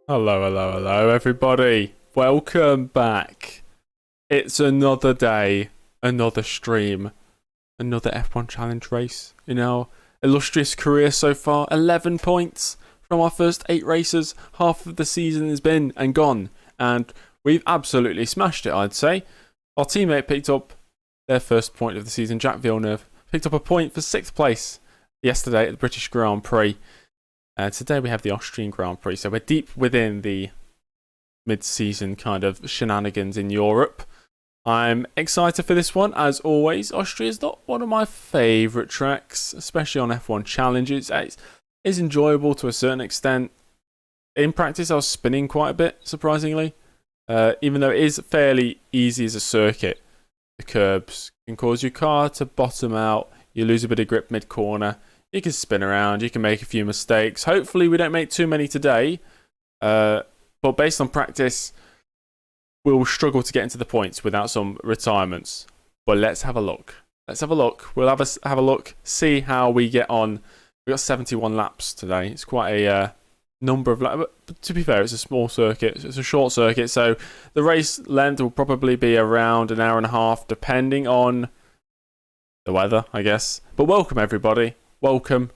Hello, everybody. Welcome back. It's another day, another stream, another F1 Challenge race in our illustrious career so far. 11 points from our first 8 races. Half of the season has been and gone, and we've absolutely smashed it, I'd say. Our teammate picked up their first point of the season. Jack Villeneuve picked up a point for 6th place yesterday at the British Grand Prix. Today we have the Austrian Grand Prix, so we're deep within the mid-season kind of shenanigans in Europe. I'm excited for this one, as always. Austria is not one of my favourite tracks, especially on F1 challenges. It's enjoyable to a certain extent. In practice, I was spinning quite a bit, surprisingly. Even though it is fairly easy as a circuit, the curbs can cause your car to bottom out. You lose a bit of grip mid-corner. You can spin around, you can make a few mistakes. Hopefully we don't make too many today. But based on practice, we'll struggle to get into the points without some retirements. But let's have a look. We'll have a look, see how we get on. We've got 71 laps today. It's quite a number of laps. But to be fair, it's a small circuit. It's a short circuit. So the race length will probably be around an hour and a half, depending on the weather, I guess. But welcome, everybody. Welcome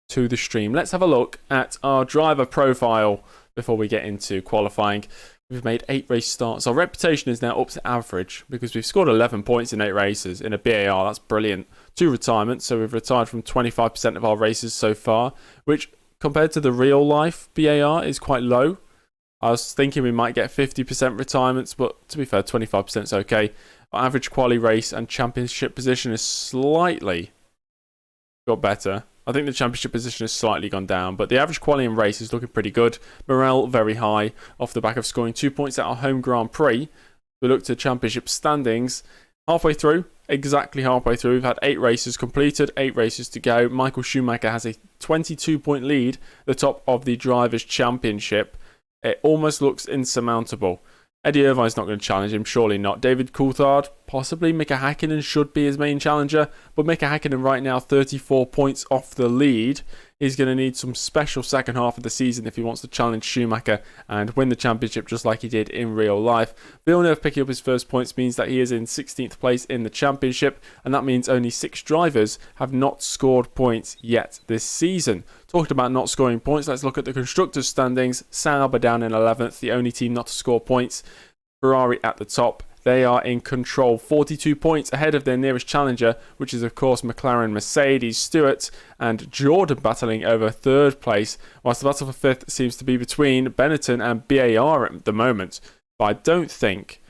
to the stream. Let's have a look at our driver profile before we get into qualifying. We've made 8 race starts. Our reputation is now up to average because we've scored 11 points in 8 races in a BAR. That's brilliant. 2 retirements, so we've retired from 25% of our races so far, which compared to the real life BAR is quite low. I was thinking we might get 50% retirements, but to be fair, 25% is okay. Our average quali race and championship position is slightly got better. I think the championship position has slightly gone down, but the average quality in race is looking pretty good. Morale very high off the back of scoring 2 points at our home Grand Prix. We look to championship standings exactly halfway through. We've had 8 races completed, 8 races to go. Michael Schumacher has a 22-point lead at the top of the Drivers' Championship. It almost looks insurmountable. Eddie Irvine's not going to challenge him, surely not. David Coulthard, possibly. Mika Hakkinen should be his main challenger, but Mika Hakkinen right now 34 points off the lead. He's going to need some special second half of the season if he wants to challenge Schumacher and win the championship just like he did in real life. Villeneuve picking up his first points means that he is in 16th place in the championship, and that means only 6 drivers have not scored points yet this season. Talking about not scoring points, let's look at the constructors' standings. Sauber down in 11th, the only team not to score points. Ferrari at the top. They are in control, 42 points ahead of their nearest challenger, which is of course McLaren, Mercedes, Stewart and Jordan battling over 3rd place, whilst the battle for 5th seems to be between Benetton and BAR at the moment. But I don't think,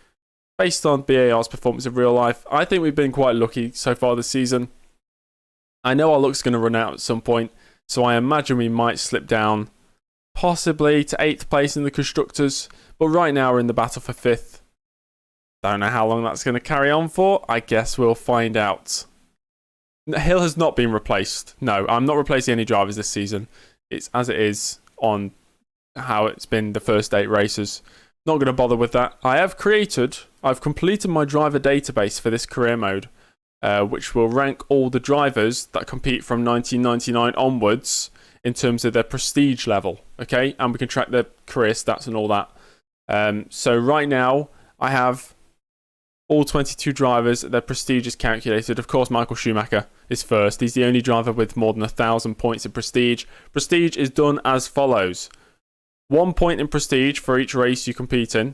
based on BAR's performance in real life, I think we've been quite lucky so far this season. I know our luck's going to run out at some point, so I imagine we might slip down possibly to 8th place in the constructors, but right now we're in the battle for 5th. Don't know how long that's going to carry on for. I guess we'll find out. Hill has not been replaced. No, I'm not replacing any drivers this season. It's as it is on how it's been the first 8 races. Not going to bother with that. I've completed my driver database for this career mode, which will rank all the drivers that compete from 1999 onwards in terms of their prestige level. Okay, and we can track their career stats and all that. So right now, I have all 22 drivers, their prestige is calculated. Of course, Michael Schumacher is first. He's the only driver with more than 1,000 points in prestige. Prestige is done as follows. 1 point in prestige for each race you compete in.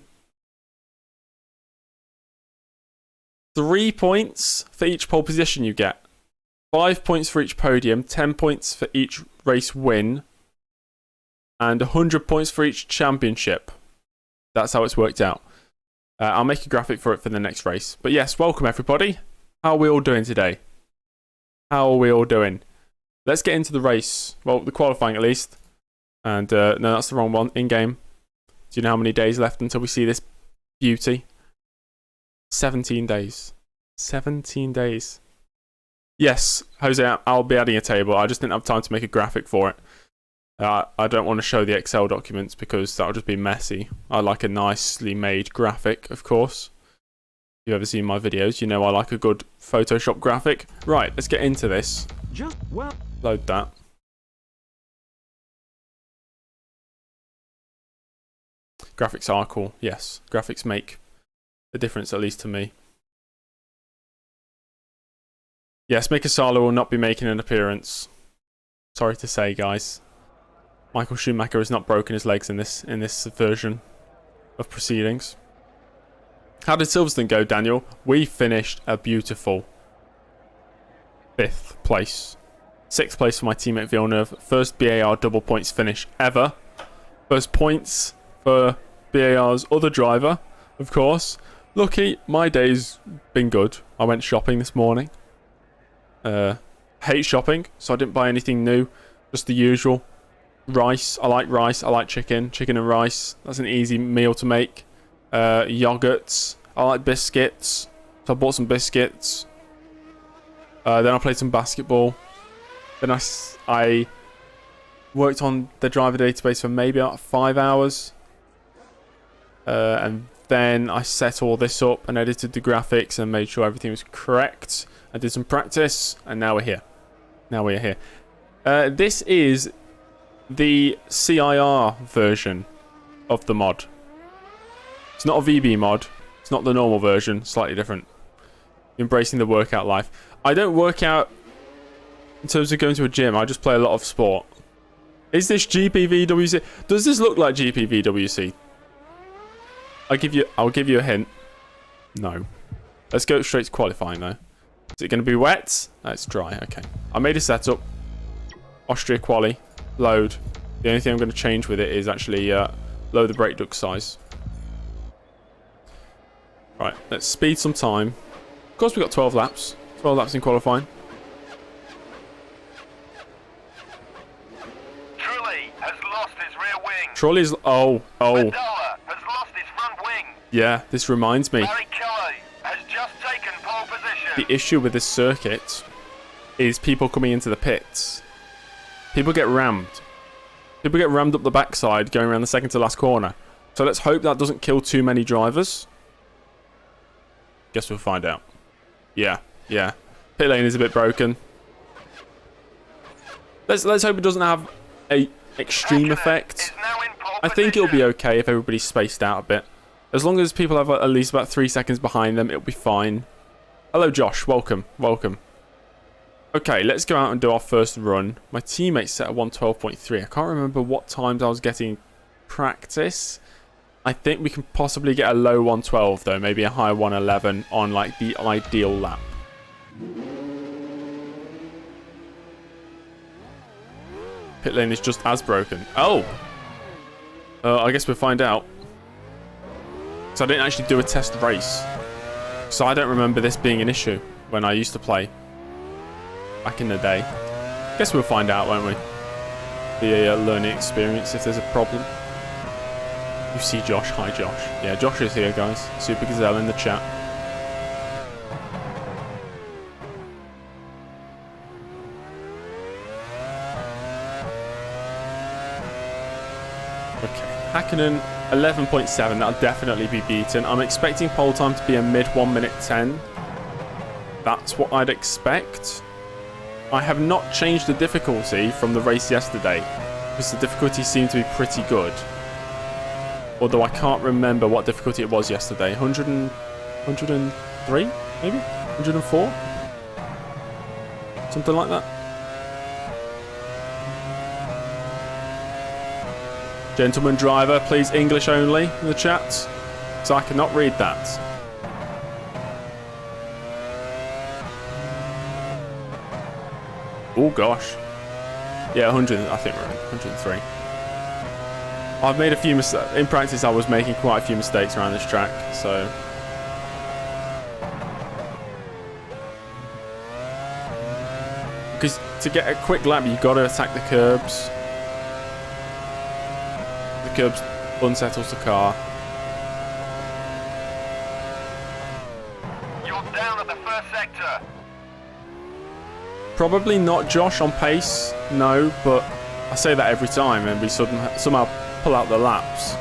3 points for each pole position you get. 5 points for each podium. 10 points for each race win. And 100 points for each championship. That's how it's worked out. I'll make a graphic for it for the next race. But yes, welcome everybody. How are we all doing today? How are we all doing? Let's get into the race. Well, the qualifying at least. And no, that's the wrong one. In-game. Do you know how many days left until we see this beauty? 17 days. 17 days. Yes, Jose, I'll be adding a table. I just didn't have time to make a graphic for it. I don't want to show the Excel documents because that'll just be messy. I like a nicely made graphic, of course. If you've ever seen my videos, you know I like a good Photoshop graphic. Right, let's get into this. Load that. Graphics are cool. Yes, graphics make a difference, at least to me. Yes, Mika Salo will not be making an appearance. Sorry to say, guys. Michael Schumacher has not broken his legs in this version of proceedings. How did Silverstone go, Daniel? We finished a beautiful 5th place. 6th place for my teammate Villeneuve. First BAR double points finish ever. First points for BAR's other driver, of course. Lucky, my day's been good. I went shopping this morning. Hate shopping, so I didn't buy anything new. Just the usual. Rice. I like chicken. Chicken and rice. That's an easy meal to make. Yogurts. I like biscuits. So I bought some biscuits. Then I played some basketball. Then I worked on the driver database for maybe about 5 hours. And then I set all this up and edited the graphics and made sure everything was correct. I did some practice, and now we're here. This is the CIR version of the mod. It's not a VB mod. It's not the normal version. Slightly different. Embracing the workout life. I don't work out in terms of going to a gym. I just play a lot of sport. Is this GPVWC? Does this look like GPVWC? I'll give you a hint. No. Let's go straight to qualifying though. Is it going to be wet? No, it's dry. Okay. I made a setup. Austria quali. Load. The only thing I'm going to change with it is actually lower the brake duct size. Right. Let's speed some time. Of course, we've got 12 laps. 12 laps in qualifying. Trulli has lost his rear wing. Trulli's... Oh. Mandola has lost his front wing. Yeah, this reminds me. Barrichello has just taken pole position. The issue with this circuit is people coming into the pits. People get rammed. People get rammed up the backside going around the second to last corner. So let's hope that doesn't kill too many drivers. Guess we'll find out. Yeah. Pit lane is a bit broken. Let's hope it doesn't have a extreme effect. I think it'll be okay if everybody's spaced out a bit. As long as people have at least about 3 seconds behind them, it'll be fine. Hello, Josh. Welcome. Okay, let's go out and do our first run. My teammates set at 112.3. I can't remember what times I was getting practice. I think we can possibly get a low 112 though, maybe a high 111 on like the ideal lap. Pit lane is just as broken. Oh! I guess we'll find out. So I didn't actually do a test race. So I don't remember this being an issue when I used to play back in the day. Guess we'll find out, won't we? Be a learning experience if there's a problem. You see Josh. Hi, Josh. Yeah, Josh is here, guys. Super Gazelle in the chat. Okay. Hakkinen, 11.7. That'll definitely be beaten. I'm expecting pole time to be a mid 1 minute 10. That's what I'd expect. I have not changed the difficulty from the race yesterday, because the difficulty seemed to be pretty good. Although I can't remember what difficulty it was yesterday. 103? Maybe? 104? Something like that. Gentleman driver, please English only in the chat, so I cannot read that. Oh gosh. Yeah, 100, I think we're in 103. I've made a few mistakes. In practice, I was making quite a few mistakes around this track, so... Because to get a quick lap, you've got to attack the curbs. The curbs unsettles the car. You're down at the first sector. Probably not Josh on pace, no, but I say that every time and we somehow pull out the laps.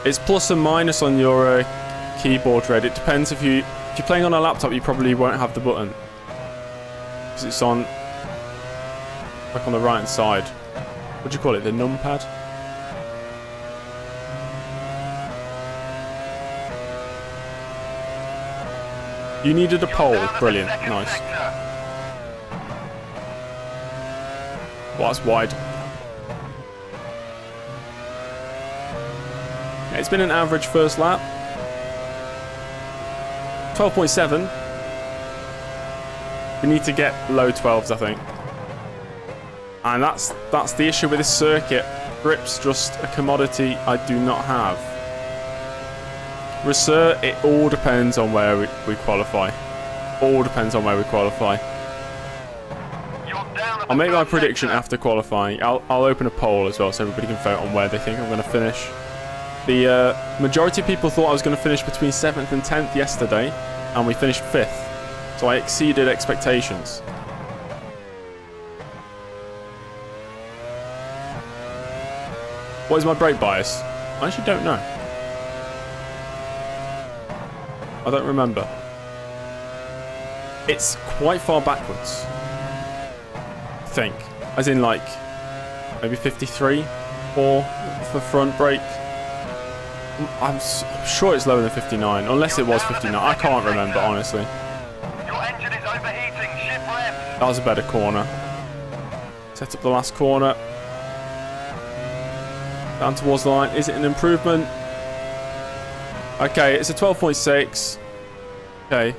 It's plus and minus on your keyboard, Red. It depends if you're playing on a laptop, you probably won't have the button. because it's on, like on the right hand side. What do you call it? The numpad? You needed a pole. Brilliant. Nice. Well, that's wide. Yeah, it's been an average first lap. 12.7. We need to get low 12s, I think. And that's the issue with this circuit. Grip's just a commodity I do not have. Research, it all depends on where we qualify. All depends on where we qualify. I'll make my prediction after qualifying. I'll open a poll as well so everybody can vote on where they think I'm going to finish. The majority of people thought I was going to finish between 7th and 10th yesterday, and we finished 5th. So I exceeded expectations. What is my brake bias? I actually don't know. I don't remember. It's quite far backwards. I think. As in like, maybe 53 for front brake. I'm sure it's lower than 59, unless it was 59. I can't remember, honestly. Your engine is overheating. Shift left. That was a better corner. Set up the last corner. Down towards the line. Is it an improvement? Okay, it's a 12.6. Okay.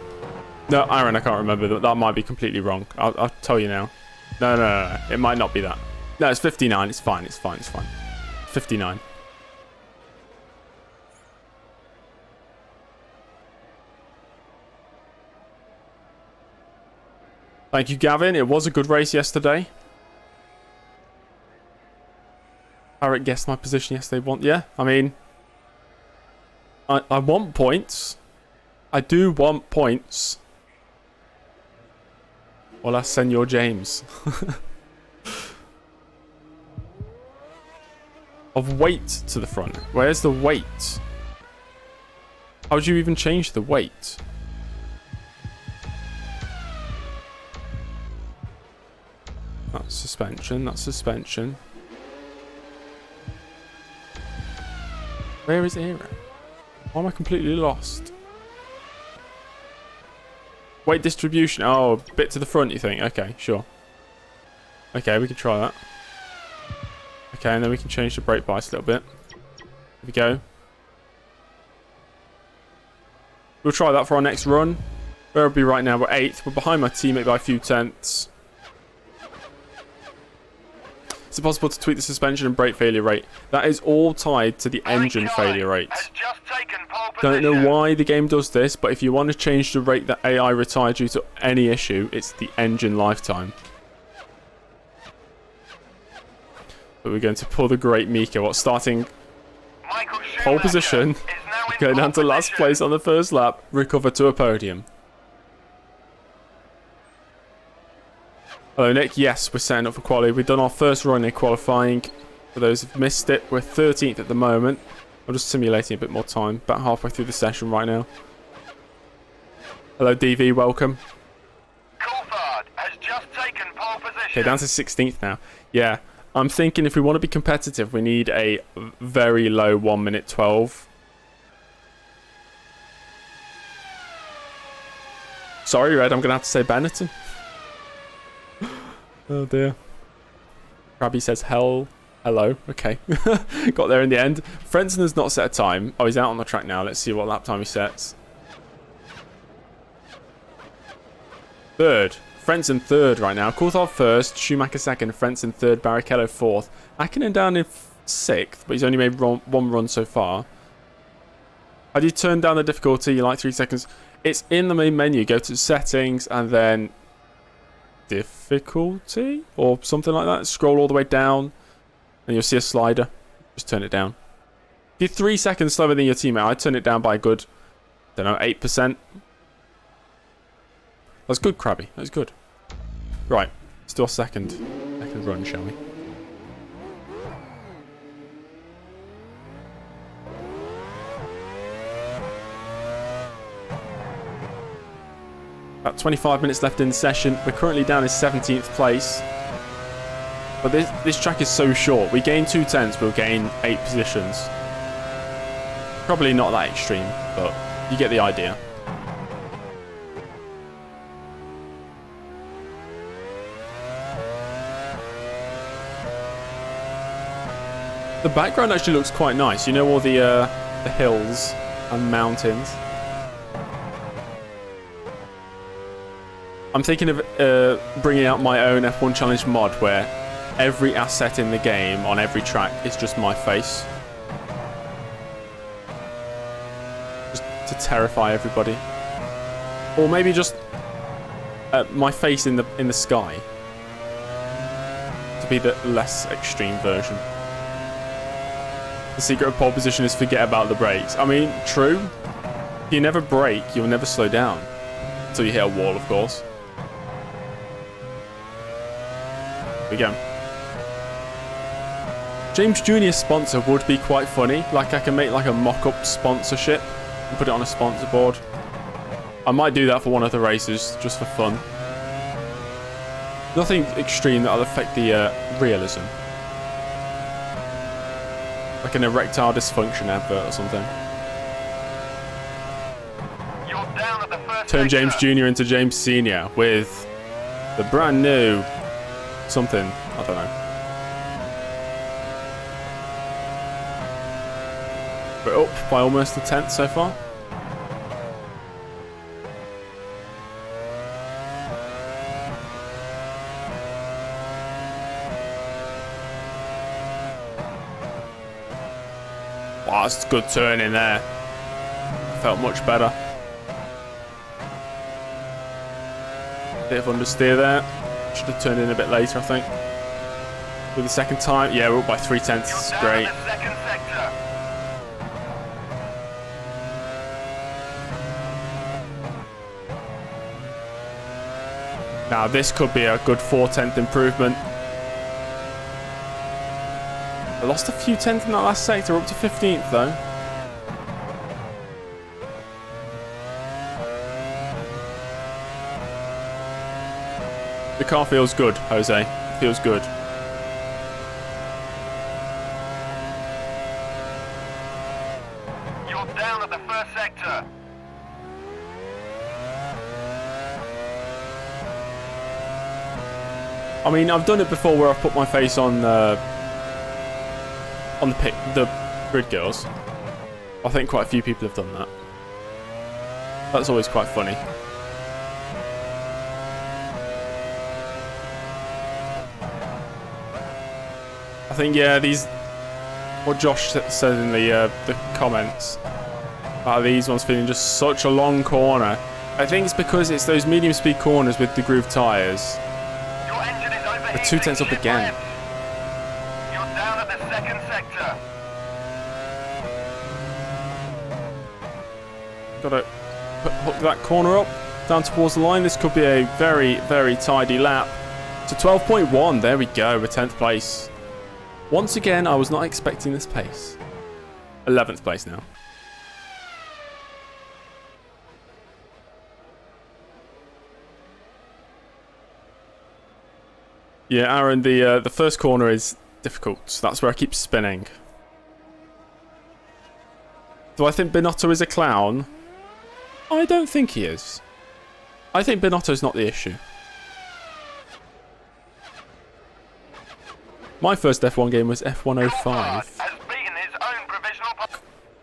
No, Aaron, I can't remember. That might be completely wrong. I'll tell you now. No. It might not be that. No, it's 59. It's fine. 59. Thank you, Gavin. It was a good race yesterday. Harriet guessed my position yesterday. Yeah, I mean, I want points. I do want points. Hola, Senor James. Of weight to the front. Where's the weight? How would you even change the weight? That's suspension. Where is Aaron? Why am I completely lost? Weight distribution. Oh, a bit to the front, you think? Okay, sure. Okay, we can try that. Okay, and then we can change the brake bias a little bit. Here we go. We'll try that for our next run. Where are we right now? We're 8th. We're behind my teammate by a few tenths. Is it possible to tweak the suspension and brake failure rate? That is all tied to the engine failure rate. Don't know why the game does this, but if you want to change the rate that AI retired due to any issue, it's the engine lifetime. But we're going to pull the great Mika. What, starting pole position, go down to last place on the first lap, recover to a podium. Hello, Nick. Yes, we're setting up for quali. We've done our first run in qualifying. For those who've missed it, we're 13th at the moment. I'm just simulating a bit more time. About halfway through the session right now. Hello, DV. Welcome. Coulthard has just taken pole position. Okay, down to 16th now. Yeah, I'm thinking if we want to be competitive, we need a very low 1 minute 12. Sorry, Red. I'm going to have to say Benetton. Oh dear. Krabby says hello. Okay. Got there in the end. Frentzen has not set a time. Oh, he's out on the track now. Let's see what lap time he sets. Third. Frentzen third right now. Coulthard first. Schumacher second. Frentzen third. Barrichello fourth. Hakkinen down in sixth, but he's only made one run so far. How do you turn down the difficulty? You like 3 seconds. It's in the main menu. Go to settings and then difficulty or something like that. Scroll all the way down and you'll see a slider. Just turn it down. If you're 3 seconds slower than your teammate, I'd turn it down by a good, I don't know, 8%. That's good, Krabby. That's good. Right, let's do our second run, shall we? About 25 minutes left in the session. We're currently down in 17th place. But this track is so short. We gain 2 tenths, we'll gain 8 positions. Probably not that extreme, but you get the idea. The background actually looks quite nice. You know, all the hills and mountains. I'm thinking of bringing out my own F1 Challenge mod where every asset in the game on every track is just my face. Just to terrify everybody. Or maybe just my face in the sky. To be the less extreme version. The secret of pole position is forget about the brakes. I mean, true. If you never brake, you'll never slow down. Until you hit a wall, of course. Here we go. James Jr. sponsor would be quite funny. Like, I can make like a mock-up sponsorship and put it on a sponsor board. I might do that for one of the races, just for fun. Nothing extreme that'll affect the realism. Like an erectile dysfunction advert or something. You're down at the first Turn James sector. Jr. into James Sr. with the brand new something. I don't know. We're up by almost a tenth so far. Wow, that's a good turn in there. Felt much better. Bit of understeer there. Should have turned in a bit later, I think. With the second time. Yeah, we're up by 3 tenths. You're down Great. at the second sector. Now, this could be a good 4-tenth improvement. I lost a few tenths in that last sector. We're up to 15th, though. The car feels good, Jose. It feels good. You're down at the first sector. I mean, I've done it before where I've put my face on the grid girls. I think quite a few people have done that. That's always quite funny. I think, yeah, these... What Josh said in the comments about these ones feeling just such a long corner. I think it's because it's those medium speed corners with the groove tyres. Your engine is overheating. We're 2 tenths up Shift again. left. You're down at the second sector. Gotta hook that corner up, down towards the line. This could be a very, very tidy lap. To 12.1, there we go, we're 10th place. Once again, I was not expecting this pace. 11th place now. Yeah, Aaron, the first corner is difficult. That's where I keep spinning. Do I think Binotto is a clown? I don't think he is. I think Binotto's not the issue. My first F1 game was F105. Has beaten his own provisional.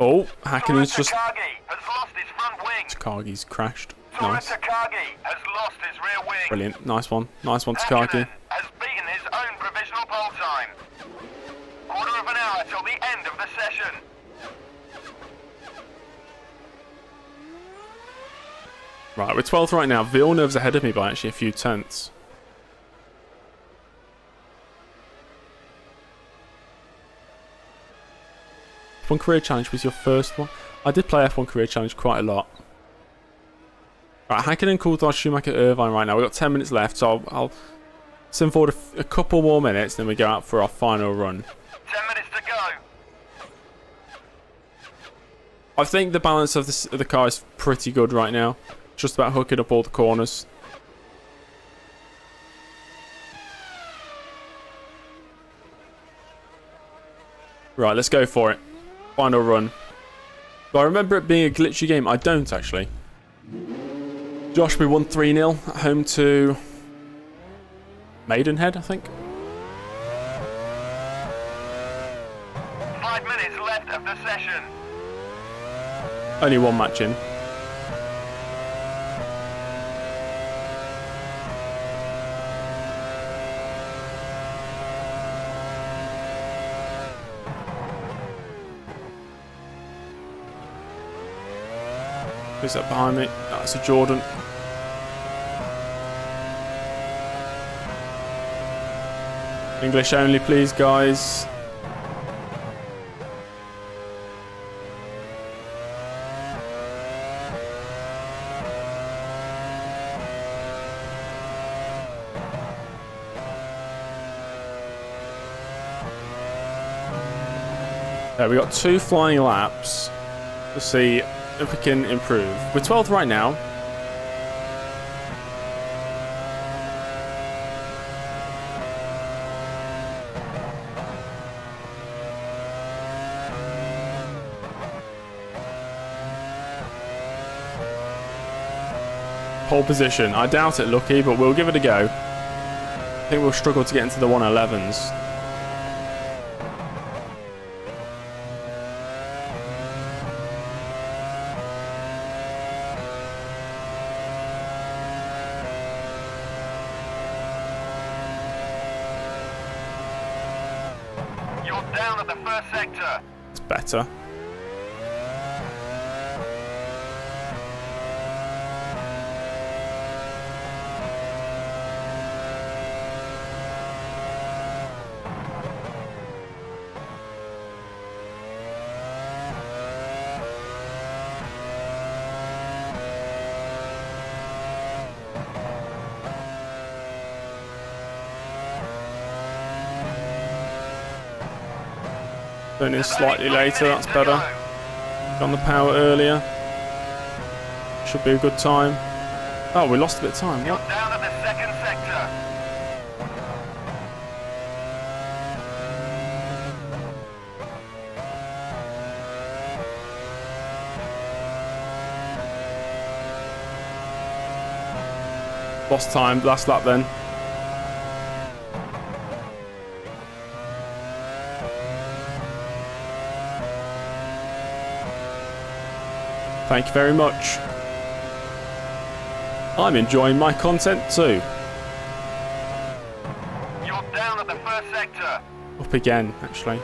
Oh, Hakkinen's just... Takagi has lost his front wing. Takagi's crashed. Tora Nice. Takagi has lost his rear wing. Brilliant. Nice one. Nice one, Takagi. Hakkinen has beaten his own provisional pole time. Quarter of an hour till the end of the session. Right, we're 12th right now. Villeneuve's ahead of me by actually a few tenths. F1 Career Challenge was your first one? I did play F1 Career Challenge quite a lot. Right, Hakkinen, Coulthard, Schumacher, Irvine right now. We've got 10 minutes left, so I'll send forward a couple more minutes, then we go out for our final run. 10 minutes to go. I think the balance of the car is pretty good right now. Just about hooking up all the corners. Right, let's go for it. Final run. Do I remember it being a glitchy game? I don't, actually. Josh, we won 3-0 at home to Maidenhead, I think. 5 minutes left of the session. Only one match in. Who's that behind me? Oh, that's a Jordan. English only, please, guys. There, we got 2 flying laps to see if we can improve. We're 12th right now. Pole position. I doubt it, Lucky, but we'll give it a go. I think we'll struggle to get into the 111s. You're down at the first sector. It's better. Turn in slightly later, that's better. Got the power earlier. Should be a good time. Oh, we lost a bit of time. You're What? down at the second sector. Lost time, last lap then. Thank you very much. I'm enjoying my content too. You're down at the first sector. Up again, actually.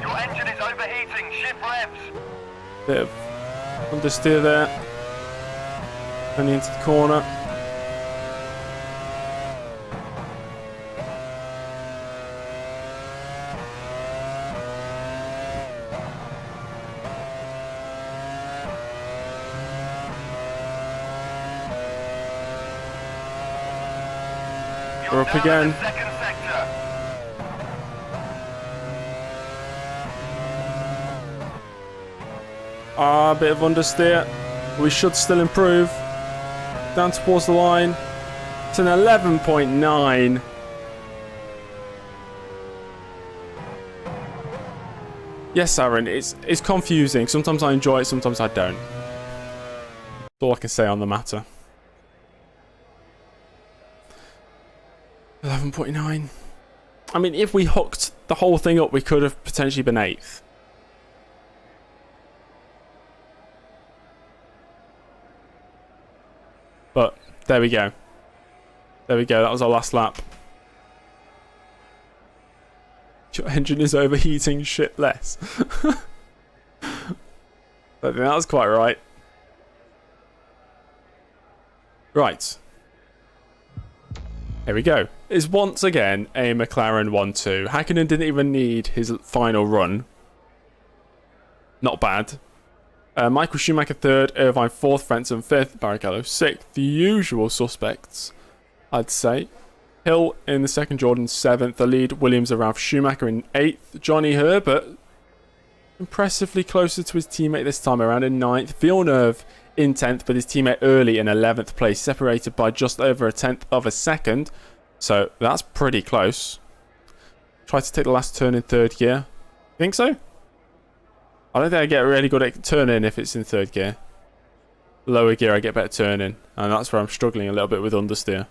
Your engine is overheating. Shift revs. Bit of understeer there. Turning into the corner. We're up again. Second sector. A bit of understeer. We should still improve. Down towards the line. It's an 11.9. Yes, Aaron, it's confusing. Sometimes I enjoy it, sometimes I don't. That's all I can say on the matter. 11.9. I mean, if we hooked the whole thing up, we could have potentially been 8th. But there we go. There we go. That was our last lap. Your engine is overheating shit less. I think that was quite right. Right. Here we go. Is once again a McLaren 1-2. Hakkinen didn't even need his final run. Not bad. Michael Schumacher 3rd, Irvine 4th, Frentzen 5th, Barrichello 6th. The usual suspects, I'd say. Hill in the second, Jordan 7th. The lead, Williams around Schumacher in 8th. Johnny Herbert impressively closer to his teammate this time around in 9th. Villeneuve in 10th, but his teammate early in 11th place, separated by just over a 10th of a second. So that's pretty close. Try to take the last turn in third gear. Think so? I don't think I get really good at turning if it's in third gear. Lower gear I get better turning, and that's where I'm struggling a little bit with understeer.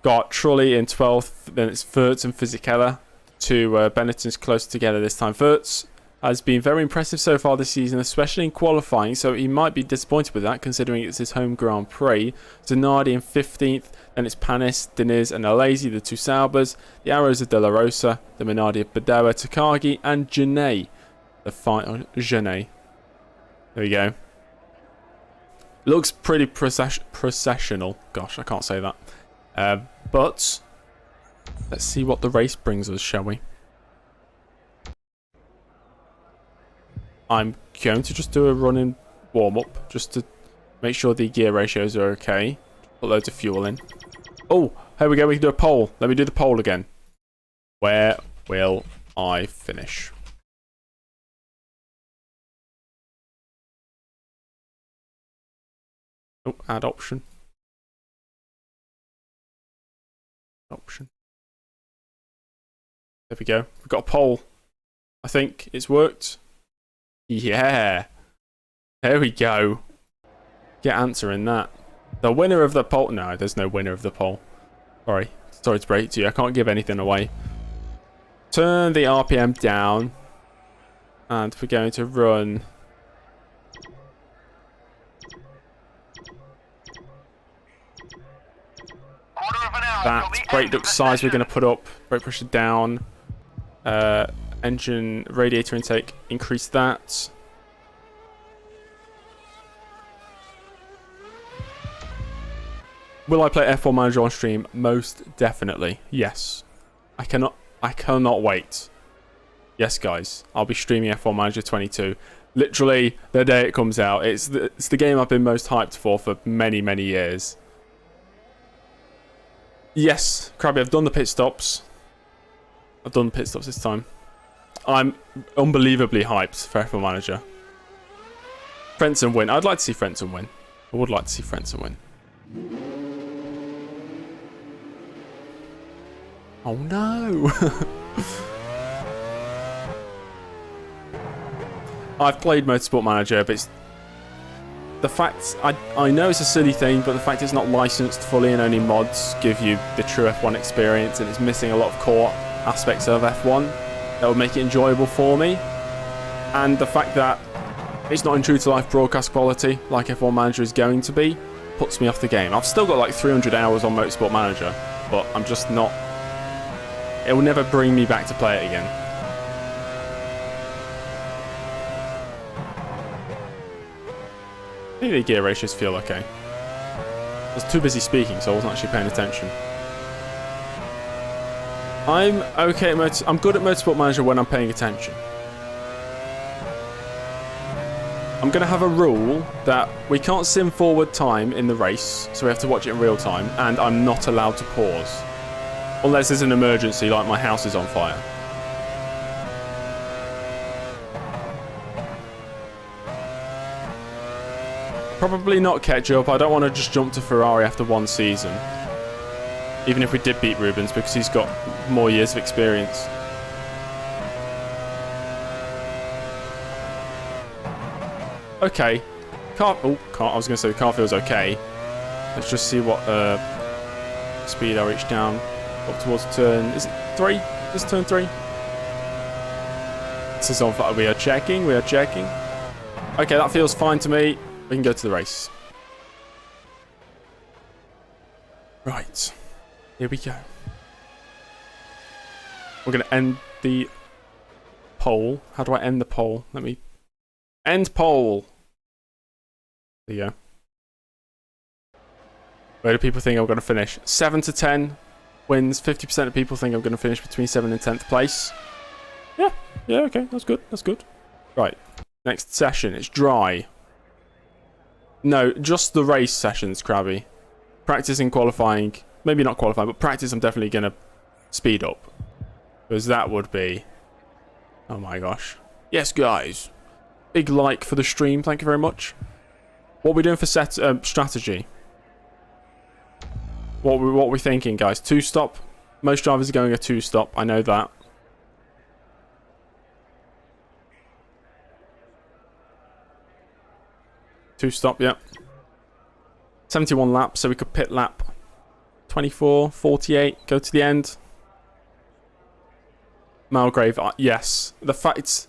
Got Trulli in 12th, then it's Wirtz and Fisichella. Two Benetton's close together this time. Wirtz has been very impressive so far this season, especially in qualifying, so he might be disappointed with that considering it's his home Grand Prix. Zanardi in 15th, then it's Panis, Diniz and Alesi, the two Saubers, the Arrows of De La Rosa, the Minardi of Bedoya, Takagi and Genet. The final Genet. There we go. Looks pretty processional. Gosh, I can't say that. But let's see what the race brings us, shall we? I'm going to just do a running warm-up just to make sure the gear ratios are okay. Put loads of fuel in. Oh, here we go. We can do a poll. Let me do the poll again. Where will I finish? Oh, add option. Option. There we go. We've got a poll. I think it's worked. Yeah. There we go. Get answering that. The winner of the poll. No, there's no winner of the poll. Sorry. Sorry to break it to you. I can't give anything away. Turn the RPM down. And we're going to run. That brake duct size we're going to put up. Brake pressure down. Engine radiator intake, increase that. Will I play F1 Manager on stream? Most definitely. Yes. I cannot wait. Yes, guys. I'll be streaming F1 Manager 22. Literally the day it comes out. It's the game I've been most hyped for many, many years. Yes, Krabby, I've done the pit stops. I've done the pit stops this time. I'm unbelievably hyped for F1 Manager. Frentzen win. I'd like to see Frentzen win. I would like to see Frentzen win. Oh no! I've played Motorsport Manager, but it's the fact I know it's a silly thing, but the fact it's not licensed fully and only mods give you the true F1 experience, and it's missing a lot of core aspects of F1 that would make it enjoyable for me. And the fact that it's not in true to life broadcast quality like F1 Manager is going to be puts me off the game. I've still got like 300 hours on Motorsport Manager, but I'm just not. It will never bring me back to play it again. Maybe the gear ratios feel okay. I was too busy speaking, so I wasn't actually paying attention. I'm okay at I'm good at Motorsport Manager when I'm paying attention. I'm going to have a rule that we can't sim forward time in the race, so we have to watch it in real time, and I'm not allowed to pause. Unless there's an emergency, like my house is on fire. Probably not ketchup. I don't want to just jump to Ferrari after one season. Even if we did beat Rubens, because he's got more years of experience. Okay. I was going to say the car feels okay. Let's just see what speed I reach down. Up towards turn. Is it 3? Is it turn 3? This is on fire. We are checking. We are checking. Okay, that feels fine to me. We can go to the race. Right. Here we go. We're going to end the poll. How do I end the poll? Let me... End poll! There you go. Where do people think I'm going to finish? 7 to 10 wins. 50% of people think I'm going to finish between 7th and 10th place. Yeah. Yeah, okay. That's good. That's good. Right. Next session. It's dry. No, just the race sessions, Krabby. practice in qualifying, maybe not qualifying, but practice I'm definitely going to speed up. Because that would be... Oh my gosh. Yes, guys. Big like for the stream. Thank you very much. What are we doing for strategy? What are we thinking, guys? 2-stop? Most drivers are going a 2-stop. I know that. Two-stop, yep. 71 laps, so we could pit lap 24, 48, go to the end. Malgrave, yes. The fact...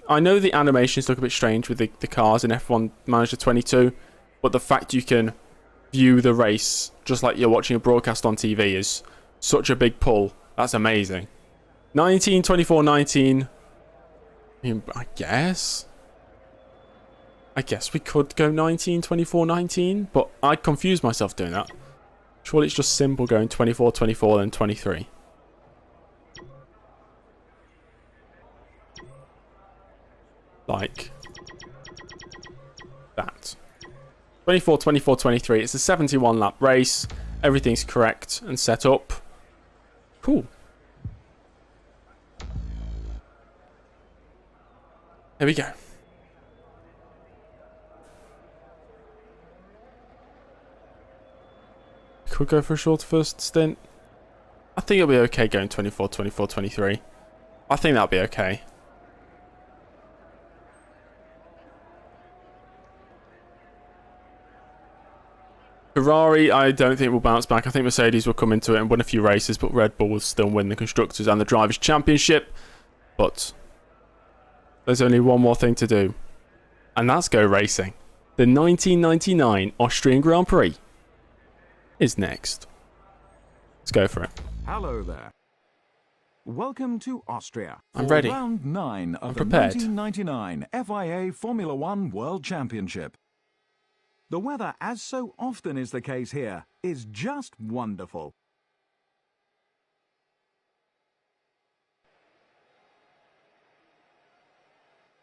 I know the animations look a bit strange with the cars in F1 Manager 22, but the fact you can view the race just like you're watching a broadcast on TV is such a big pull. That's amazing. 19, 24, 19. I guess we could go 19, 24, 19, but I confuse myself doing that. Surely it's just simple going 24, 24, then 23. Like that. 24, 24, 23. It's a 71 lap race. Everything's correct and set up. Cool. Here we go. Could go for a short first stint. I think it'll be okay going 24, 24, 23. I think that'll be okay. Ferrari, I don't think will bounce back. I think Mercedes will come into it and win a few races, but Red Bull will still win the Constructors and the Drivers' Championship. But there's only one more thing to do, and that's go racing. The 1999 Austrian Grand Prix is next. Let's go for it. Hello there. Welcome to Austria. I'm ready. Round 9 of the prepared. 1999 FIA Formula One World Championship. The weather, as so often is the case here, is just wonderful.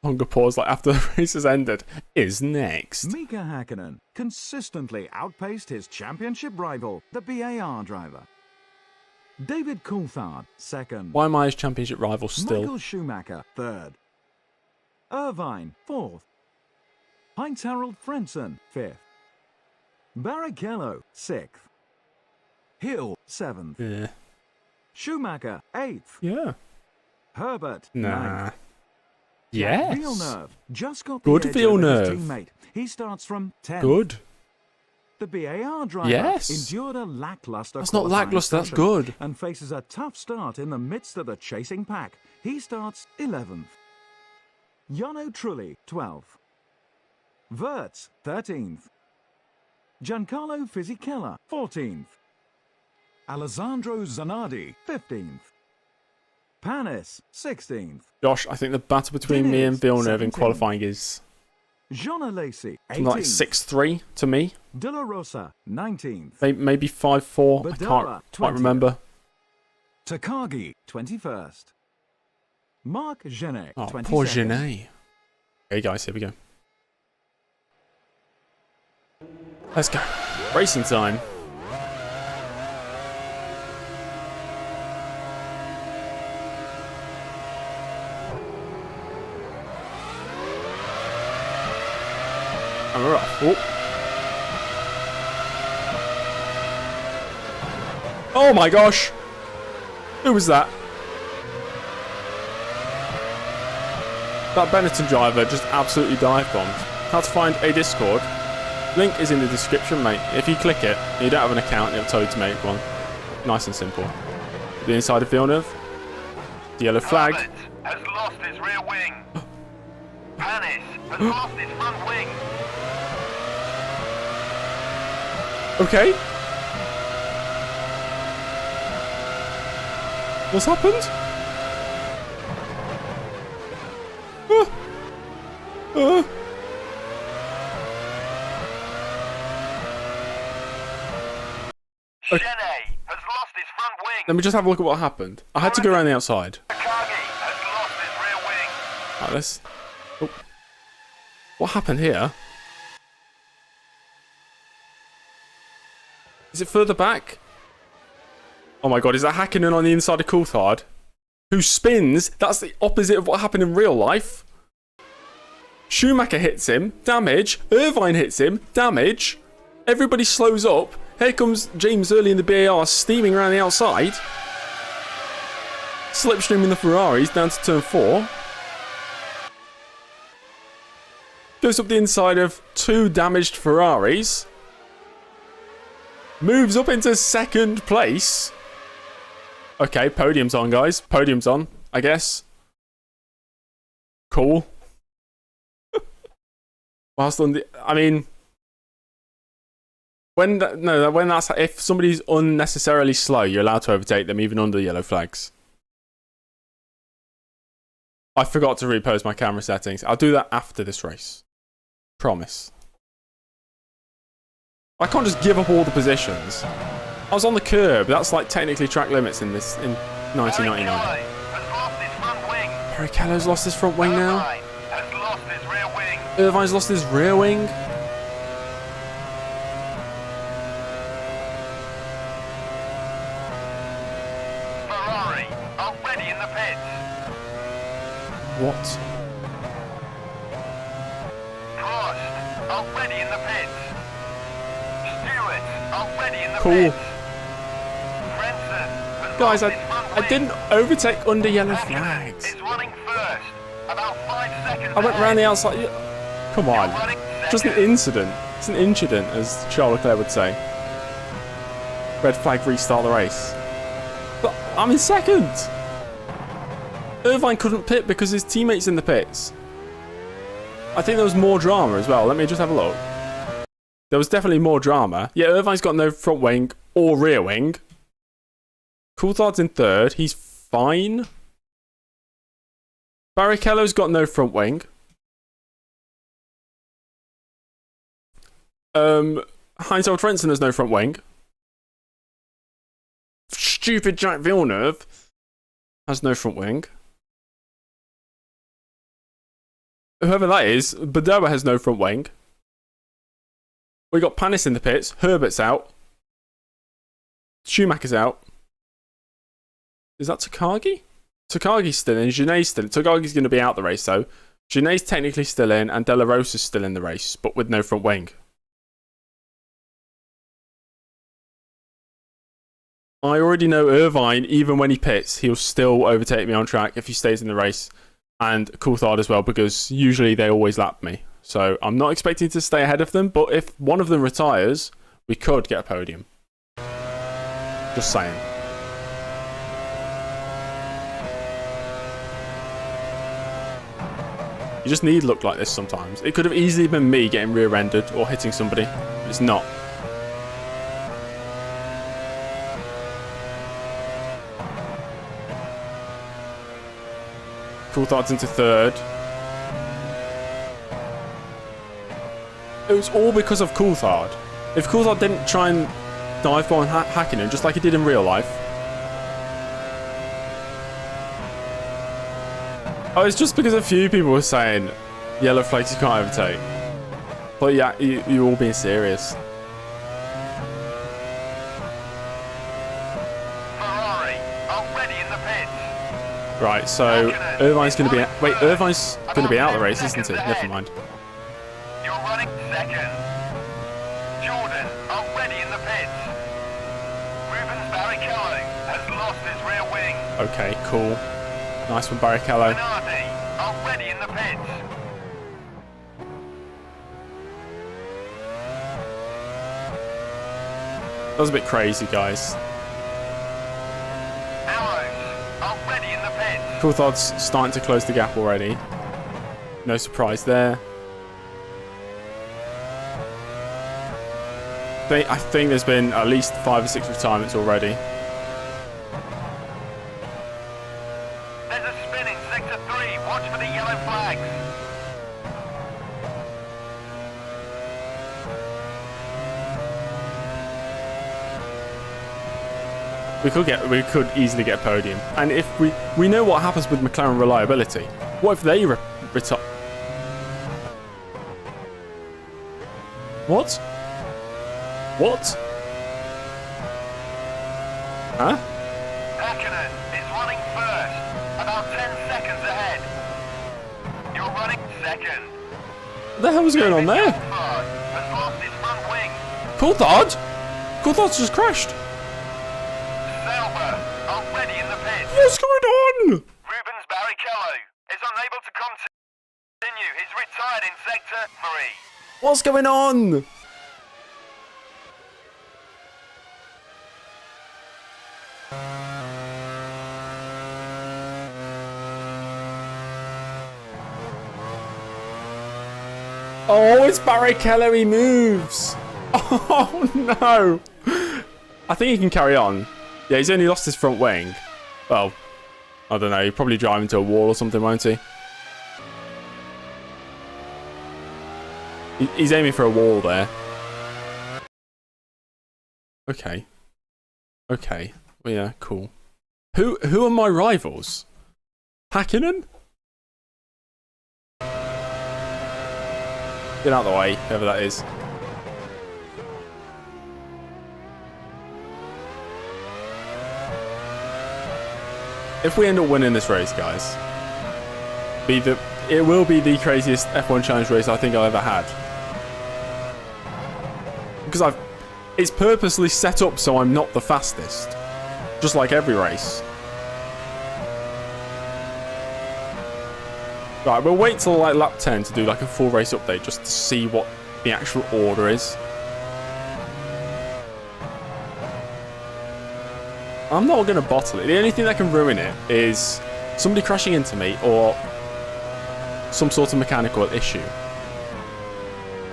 Longer pause, like after the race has ended, is next. Mika Hakkinen consistently outpaced his championship rival, the BAR driver. David Coulthard, second. Why am I his championship rival still? Michael Schumacher, third. Irvine, fourth. Heinz-Harald Frentzen, fifth. Barrichello, sixth. Hill, seventh. Yeah. Schumacher, eighth. Yeah. Herbert, Nah. ninth. Yes. Villeneuve just got Good the edge Villeneuve. over his teammate. He starts from 10th. Good. The BAR driver Yes. endured a lackluster That's not qualifying lackluster, that's session good. and faces a tough start in the midst of the chasing pack. He starts 11th. Jarno Trulli, 12th. Wirtz, 13th. Giancarlo Fisichella, 14th. Alessandro Zanardi, 15th. Panis, 16th. Josh, I think the battle between me and Dennis, Villeneuve in 17th. qualifying is Jean Alesi, something like 18th. 6-3 to me. De La Rosa, 19th. Maybe 5-4. I Badala, can't quite 20th. remember. Takagi, 21st. Marc Genet, Oh, 22nd. poor Genet. Okay, guys, here we go. Let's go. Racing time. And we're off. Oh my gosh! Who was that? That Benetton driver just absolutely dive bombed. How to find a Discord? Link is in the description, mate. If you click it and you don't have an account, it'll tell you to make one. Nice and simple. The inside of Villeneuve. The yellow flag. Herbert has lost his rear wing. Panis has lost his front wing. Okay. What's happened? Genet has lost his front wing. Let me just have a look at what happened. I had to go around the outside. Takagi has lost his rear wing. Like this. Oh. What happened here? Is it further back? Oh my god, is that Hakkinen on the inside of Coulthard? Who spins? That's the opposite of what happened in real life. Schumacher hits him, damage. Irvine hits him, damage. Everybody slows up. Here comes James early in the BAR, steaming around the outside. Slipstreaming the Ferraris down to turn 4. Goes up the inside of 2 damaged Ferraris. Moves up into 2nd place. Okay, podium's on, guys. Podium's on, I guess. Cool. Whilst on the... I mean... when that's... If somebody's unnecessarily slow, you're allowed to overtake them, even under yellow flags. I forgot to repost my camera settings. I'll do that after this race. Promise. I can't just give up all the positions. I was on the curb. That's like technically track limits in 1999. Barrichello's lost his front wing now. Irvine's lost his rear wing. Ferrari already in the pits. What? Prost already in the pits. Stewart already in the Cool. pits. Frentzen has Guys, lost his front I wing. didn't overtake under yellow Hakkinen flags. is running first. About 5 seconds I went ahead. round the outside. Come on. You're running Just an second. incident. It's an incident, as Charles Leclerc would say. Red flag, restart the race. But I'm in 2nd. Irvine couldn't pit because his teammate's in the pits. I think there was more drama as well. Let me just have a look. There was definitely more drama. Yeah, Irvine's got no front wing or rear wing. Coulthard's in 3rd. He's fine. Barrichello's got no front wing. Heinz-Hold Frentzen has no front wing. Stupid Jack Villeneuve has no front wing. Whoever that is, Badoa has no front wing. We got Panis in the pits. Herbert's out. Schumacher's out. Is that Takagi? Takagi's still in. Genet's still in. Takagi's going to be out the race though. Genet's technically still in, and De La Rosa's still in the race, but with no front wing. I already know Irvine, even when he pits, he'll still overtake me on track if he stays in the race. And Coulthard as well, because usually they always lap me. So I'm not expecting to stay ahead of them, but if one of them retires, we could get a podium. Just saying. You just need luck like this sometimes. It could have easily been me getting rear-ended or hitting somebody, but it's not. Coulthard's into 3rd. It was all because of Coulthard. If Coulthard didn't try and dive bomb Hakkinen just like he did in real life. Oh, it's just because a few people were saying yellow flags you can't overtake. But yeah, you're all being serious. Ferrari already in the pits. Right, so Irvine's going to be... Wait, Irvine's going to be out of the race, isn't he? Never mind. You're running second. Jordan already in the pits. Rubens Barrichello has lost his rear wing. Okay, cool. Nice one, Barrichello. Minardi already in the pits. That was a bit crazy, guys. Arrows already in the pits. Coulthard's starting to close the gap already. No surprise there. I think there's been at least 5 or 6 retirements already. There's a spin in sector 3. Watch for the yellow flags. We could easily get a podium. And if we know what happens with McLaren reliability. What if they retire? What? What? Huh? Hakkinen is running first, about 10 seconds ahead. You're running second. What the hell was going on there? Coulthard has lost his front wing. Coulthard? Coulthard's just crashed. Sauber are ready in the pits. What's going on? Rubens Barrichello is unable to continue. He's retired in sector 3. What's going on? Oh, it's Barrichello, he moves. Oh, no. I think he can carry on. Yeah, he's only lost his front wing. Well, I don't know. He'll probably drive into a wall or something, won't he? He's aiming for a wall there. Okay. Okay. Well, yeah, cool. Who are my rivals? Hakkinen? Get out of the way, whoever that is. If we end up winning this race, guys, it will be the craziest F1 Challenge race I think I've ever had. Because it's purposely set up so I'm not the fastest. Just like every race. Right, we'll wait till like lap 10 to do like a full race update just to see what the actual order is. I'm not going to bottle it. The only thing that can ruin it is somebody crashing into me or some sort of mechanical issue.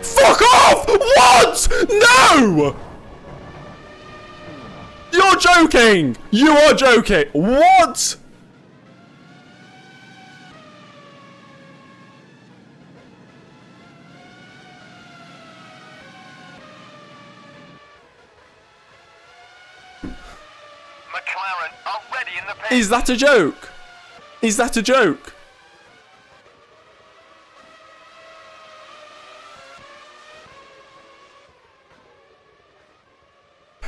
Fuck off! What? No! You're joking! You are joking! What? McLaren are ready in the pits. Is that a joke? Is that a joke?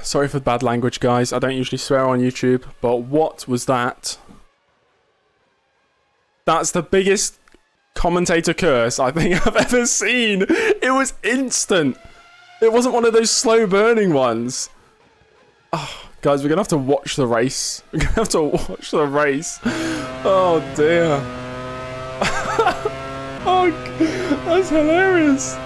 Sorry for the bad language, guys. I don't usually swear on YouTube, but what was that? That's the biggest commentator curse I think I've ever seen. It was instant. It wasn't one of those slow burning ones. Oh, guys, we're going to have to watch the race. We're going to have to watch the race. Oh, dear. Oh, that's hilarious.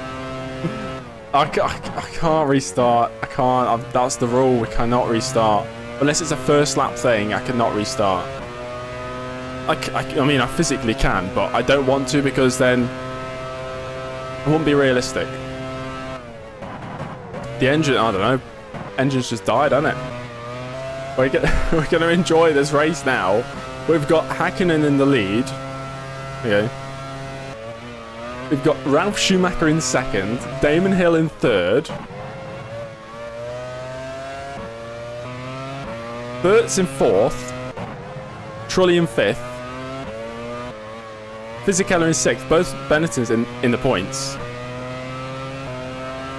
I can't restart. I can't. That's the rule. We cannot restart. Unless it's a first lap thing, I cannot restart. I mean, I physically can, but I don't want to because then it wouldn't be realistic. The engine, I don't know. Engine's just died, hasn't it? We're going to enjoy this race now. We've got Hakkinen in the lead. Okay. We've got Ralf Schumacher in second, Damon Hill in third, Burt's in fourth, Trulli in fifth, Fisichella in sixth, both Benetton's in the points.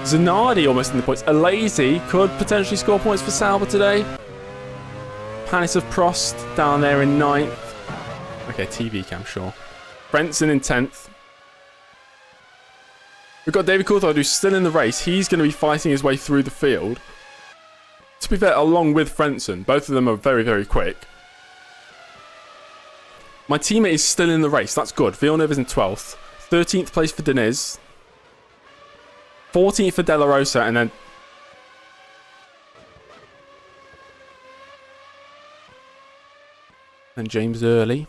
Zanardi almost in the points. Alazy could potentially score points for Sauber today. Panis of Prost down there in ninth. Okay, TV cam, sure. Frentzen in 10th. We've got David Coulthard, who's still in the race. He's going to be fighting his way through the field. To be fair, along with Frentzen. Both of them are very, very quick. My teammate is still in the race. That's good. Villeneuve is in 12th. 13th place for Diniz. 14th for De La Rosa. And then... and James Early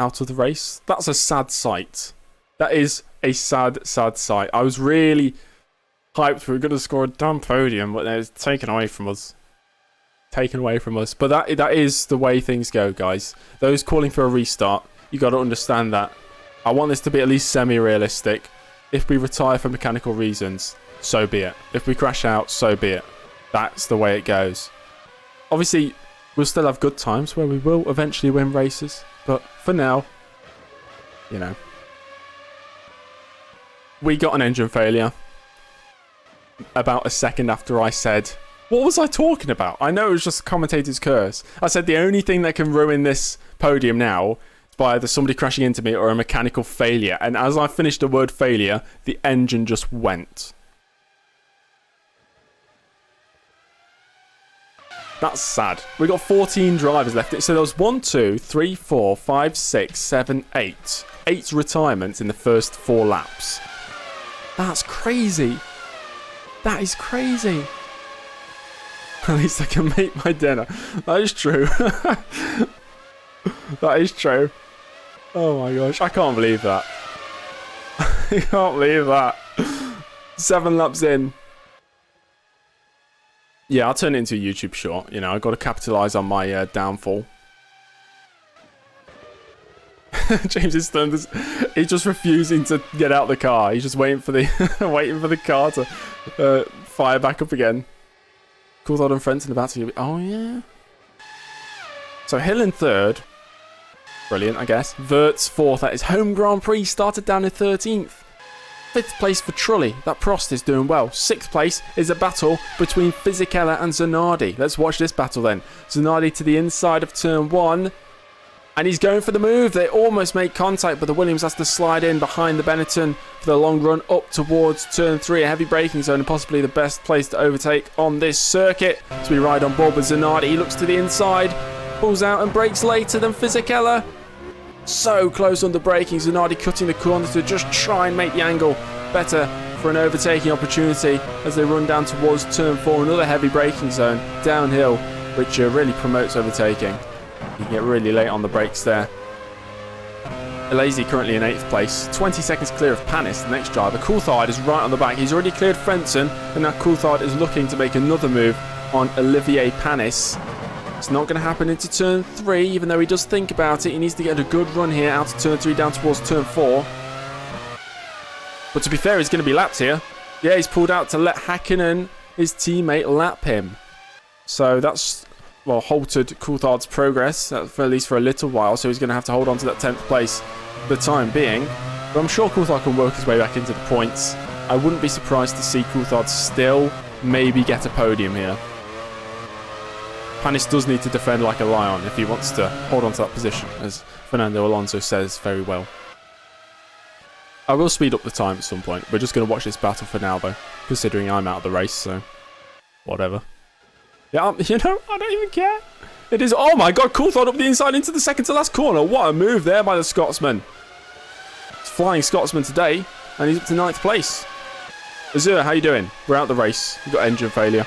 out of the race. That's a sad sight. That is a sad, sad sight. I was really hyped. We were going to score a damn podium, but it's taken away from us. Taken away from us. But that is the way things go, guys. Those calling for a restart, you got to understand that. I want this to be at least semi-realistic. If we retire for mechanical reasons, so be it. If we crash out, so be it. That's the way it goes. Obviously, we'll still have good times where we will eventually win races. But for now, you know. We got an engine failure about a second after I said What was I talking about? I know it was just a commentator's curse. I said the only thing that can ruin this podium now is by either somebody crashing into me or a mechanical failure. And as I finished the word failure, the engine just went. That's sad. We got 14 drivers left. So there was 1, 2, 3, 4, 5, 6, 7, 8. 8 retirements in the first 4 laps. That's crazy. That is crazy. At least I can make my dinner. That is true. That is true. Oh my gosh. I can't believe that. I can't believe that. 7 laps in. Yeah, I'll turn it into a YouTube short. You know, I've got to capitalise on my downfall. James is stunned. He's just refusing to get out the car. He's just waiting for the waiting for the car to fire back up again. Coulthard and Frentzen about to... Oh, yeah. So Hill in 3rd. Brilliant, I guess. Wirtz 4th at his home Grand Prix. Started down in 13th. 5th place for Trulli. That Prost is doing well. 6th place is a battle between Fisichella and Zanardi. Let's watch this battle then. Zanardi to the inside of turn 1. And he's going for the move. They almost make contact, but the Williams has to slide in behind the Benetton for the long run up towards turn 3. A heavy braking zone and possibly the best place to overtake on this circuit. So we ride on board with Zanardi. He looks to the inside, pulls out and brakes later than Fisichella. So close on the braking. Zanardi cutting the corners to just try and make the angle better for an overtaking opportunity as they run down towards turn 4. Another heavy braking zone downhill, which really promotes overtaking. You get really late on the brakes there. Alesi currently in 8th place, 20 seconds clear of Panis, the next driver. Coulthard is right on the back. He's already cleared Frentzen, and now Coulthard is looking to make another move on Olivier Panis. It's not going to happen into turn 3, even though he does think about it. He needs to get a good run here out of turn 3 down towards turn 4. But to be fair, he's going to be lapped here. Yeah, he's pulled out to let Hakkinen, his teammate, lap him. So that's... well, halted Coulthard's progress, for at least for a little while, so he's going to have to hold on to that 10th place for the time being. But I'm sure Coulthard can work his way back into the points. I wouldn't be surprised to see Coulthard still maybe get a podium here. Panis does need to defend like a lion if he wants to hold on to that position, as Fernando Alonso says very well. I will speed up the time at some point. We're just going to watch this battle for now, though, considering I'm out of the race, so whatever. Yeah, you know, I don't even care. It is... oh my god, Coulthard up the inside into the second to last corner. What a move there by the Scotsman. It's flying Scotsman today, and he's up to 9th place. Azur, how you doing? We're out the race. We've got engine failure.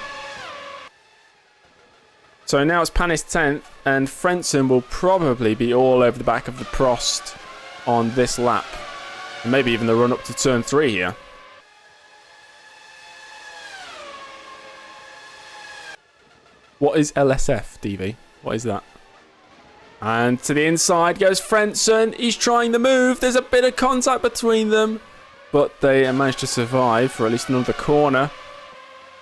So now it's Panis 10th, and Frentzen will probably be all over the back of the Prost on this lap. And maybe even the run up to turn 3 here. What is LSF, DV? What is that? And to the inside goes Frentzen. He's trying the move. There's a bit of contact between them, but they managed to survive for at least another corner.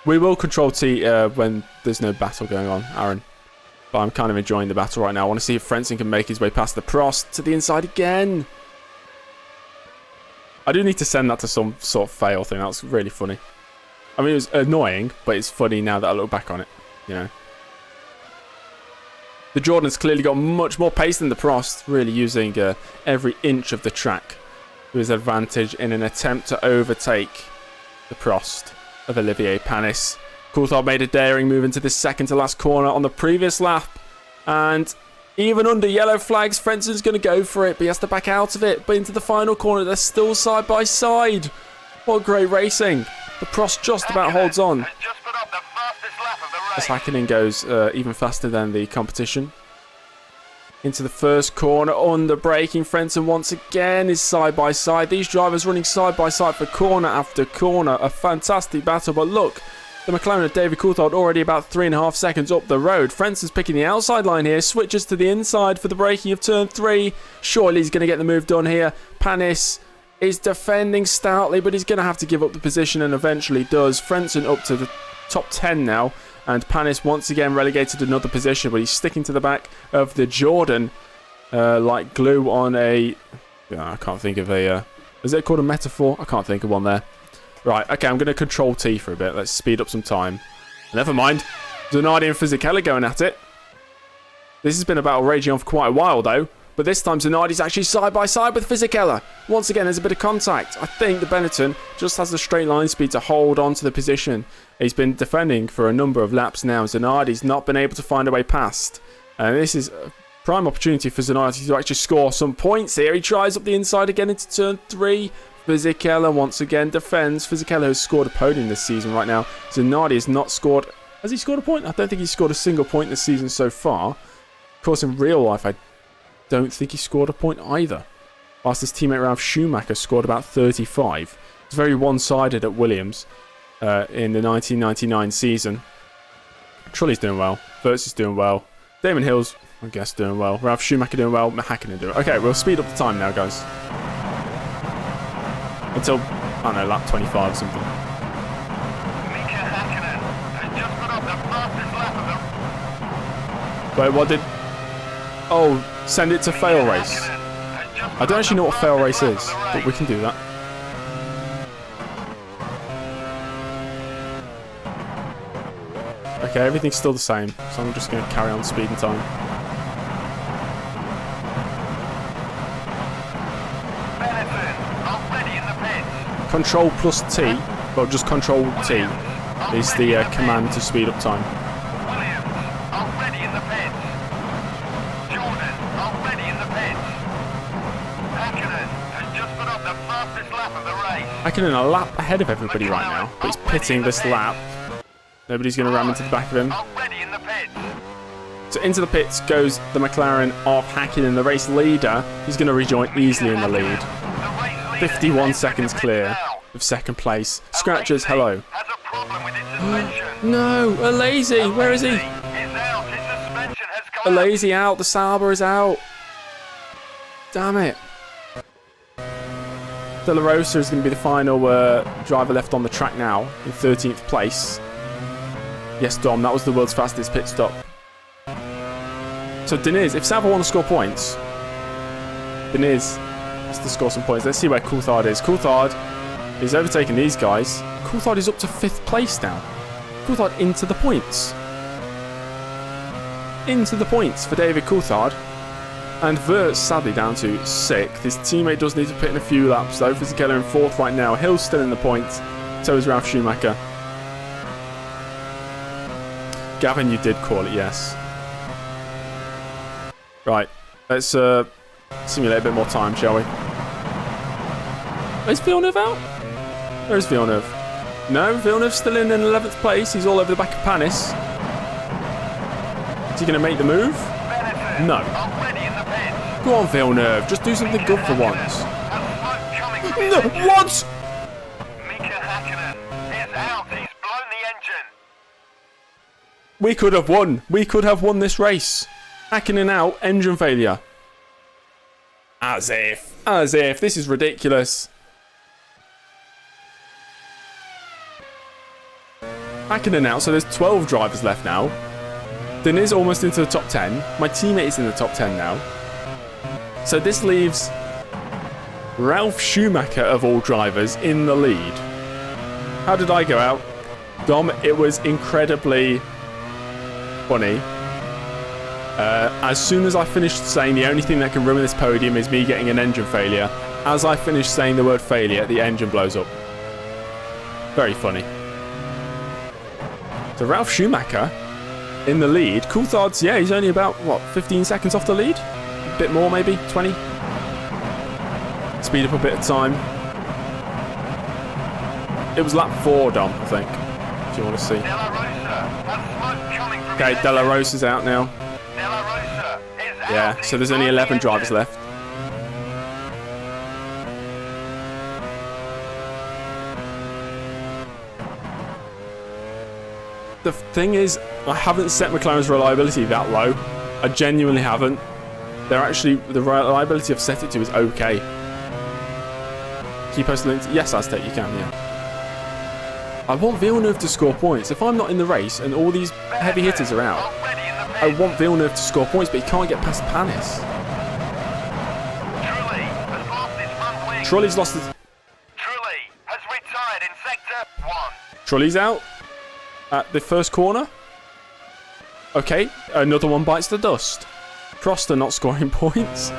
We will control T when there's no battle going on, Aaron. But I'm kind of enjoying the battle right now. I want to see if Frentzen can make his way past the Prost. To the inside again. I do need to send that to some sort of fail thing. That was really funny. I mean, it was annoying, but it's funny now that I look back on it, you know. The Jordan's clearly got much more pace than the Prost, really using every inch of the track to his advantage in an attempt to overtake the Prost of Olivier Panis. Coulthard made a daring move into this second to last corner on the previous lap, and even under yellow flags, Frentzen's going to go for it, but he has to back out of it. But into the final corner, they're still side by side. What great racing. The Prost just about holds on. Just put up the fastest lap of the race. As Hakkinen goes even faster than the competition. Into the first corner, under braking. Frentzen once again is side by side. These drivers running side by side for corner after corner. A fantastic battle, but look, the McLaren of David Coulthard already about 3.5 seconds up the road. Frentzen's picking the outside line here, switches to the inside for the braking of turn 3. Surely he's going to get the move done here. Panis is defending stoutly, but he's going to have to give up the position and eventually does. Frentzen up to the top 10 now, and Panis once again relegated another position, but he's sticking to the back of the Jordan like glue on a... I can't think of a... is it called a metaphor? I can't think of one there. Right, okay, I'm going to control T for a bit. Let's speed up some time. Never mind. Zanardi and Fisichella going at it. This has been a battle raging on for quite a while, though. But this time, Zanardi's actually side by side with Fisichella. Once again, there's a bit of contact. I think the Benetton just has the straight line speed to hold on to the position. He's been defending for a number of laps now. Zanardi's not been able to find a way past. And this is a prime opportunity for Zanardi to actually score some points here. He tries up the inside again into turn 3. Fisichella once again defends. Fisichella has scored a podium this season right now. Zanardi has not scored. Has he scored a point? I don't think he's scored a single point this season so far. Of course, in real life, I don't think he scored a point either. Whilst his teammate Ralf Schumacher scored about 35. It's very one-sided at Williams in the 1999 season. Trulli's doing well. Wirtz is doing well. Damon Hill's, I guess, doing well. Ralf Schumacher doing well. Hakkinen doing well. Okay, we'll speed up the time now, guys. Until, I don't know, lap 25 or something. Mika Hakkinen has just put up the fastest lap of the... Wait, what did... Oh, send it to fail race. I don't actually know what fail race is, but we can do that. Okay, everything's still the same, so I'm just going to carry on speed and time. Control plus T, well, just Control T is the command to speed up time. Hakkinen a lap ahead of everybody right now, but he's pitting this lap. Nobody's going to ram into the back of him. So into the pits goes the McLaren of Hakkinen, the race leader. He's going to rejoin easily in the lead. 51 seconds clear of second place. Scratchers, hello. No, Alesi, where is he? Alesi out, the Sauber is out. Damn it. De La Rosa is going to be the final driver left on the track now in 13th place. Yes, Dom, that was the world's fastest pit stop. So Diniz, if Sauber want to score points, Diniz has to score some points. Let's see where Coulthard is. Coulthard is overtaking these guys. Coulthard is up to 5th place now. Coulthard into the points. Into the points for David Coulthard. And Wirtz sadly down to 6th. His teammate does need to put in a few laps though. Fisichella in 4th right now. Hill's still in the points. So is Ralf Schumacher. Gavin, you did call it, yes. Right. Let's simulate a bit more time, shall we? Is Villeneuve out? Where is Villeneuve? No, Villeneuve's still in 11th place. He's all over the back of Panis. Is he going to make the move? No. Go on, Villeneuve. Just do something good for once. No, what? Mika Hakkinen is out. He's blown the engine. We could have won. We could have won this race. Hakkinen out. Engine failure. As if. As if. This is ridiculous. Hakkinen out. So there's 12 drivers left now. Diniz almost into the top 10. My teammate is in the top 10 now. So this leaves Ralf Schumacher, of all drivers, in the lead. How did I go out? Dom, it was incredibly funny. As soon as I finished saying the only thing that can ruin this podium is me getting an engine failure, as I finished saying the word failure, the engine blows up. Very funny. So Ralf Schumacher in the lead. Coulthard's, yeah, he's only about, what, 15 seconds off the lead? A bit more, maybe? 20? Speed up a bit of time. It was lap 4, Dom, I think, if you want to see. Okay, De La Rosa's out now. Yeah, so there's only 11 drivers left. The thing is, I haven't set McLaren's reliability that low. I genuinely haven't. They're actually, the reliability I've set it to is okay. Can you post the link? Yes, Aztec, you can, yeah. I want Villeneuve to score points. If I'm not in the race and all these heavy hitters are out, I want Villeneuve to score points, but he can't get past Panis. Trulli's lost his... Trulli has retired in sector 1. Trulli's out. at the first corner. Okay, another one bites the dust. Proster not scoring points.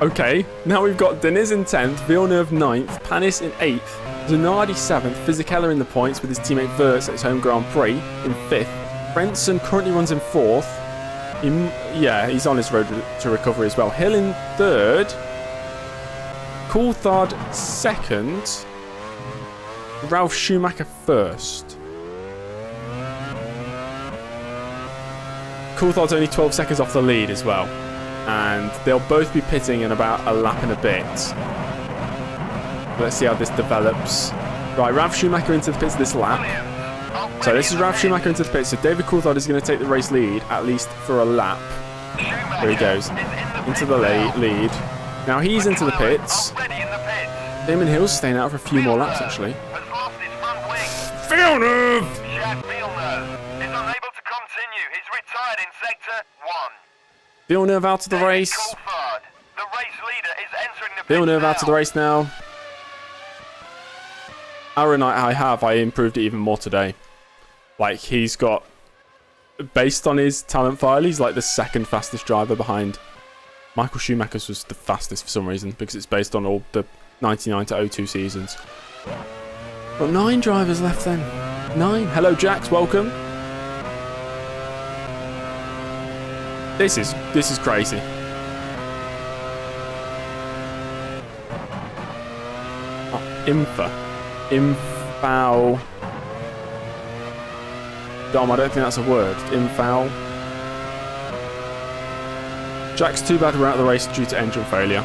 Okay, now we've got Deniz in 10th, Villeneuve 9th, Panis in 8th, Zanardi 7th, Fisichella in the points with his teammate Wirtz at his home Grand Prix in 5th. Frentzen currently runs in 4th. He's on his road to recovery as well. Hill in 3rd. Coulthard 2nd. Ralf Schumacher 1st. Coulthard's only 12 seconds off the lead as well. And they'll both be pitting in about a lap and a bit. Let's see how this develops. Right, Ralf Schumacher into the pits this lap. So this is Ralf Schumacher into the pits. So David Coulthard is going to take the race lead, at least for a lap. There he goes. Into the lead. Now he's into the pits. Damon Hill's staying out for a few more laps, actually. Villeneuve! Is unable to continue. He's retired in sector 1. Villeneuve out of the race. The race leader is entering the Villeneuve out of the race now. Aaron, I improved it even more today. Like, he's got, based on his talent file, he's like the second fastest driver behind. Michael Schumacher's was the fastest for some reason, because it's based on all the 99 to 02 seasons. Got 9 drivers left then. 9. Hello, Jax. Welcome. This is crazy. Oh, Infal. Dom, I don't think that's a word. Infal. Jack's too bad we're out of the race due to engine failure.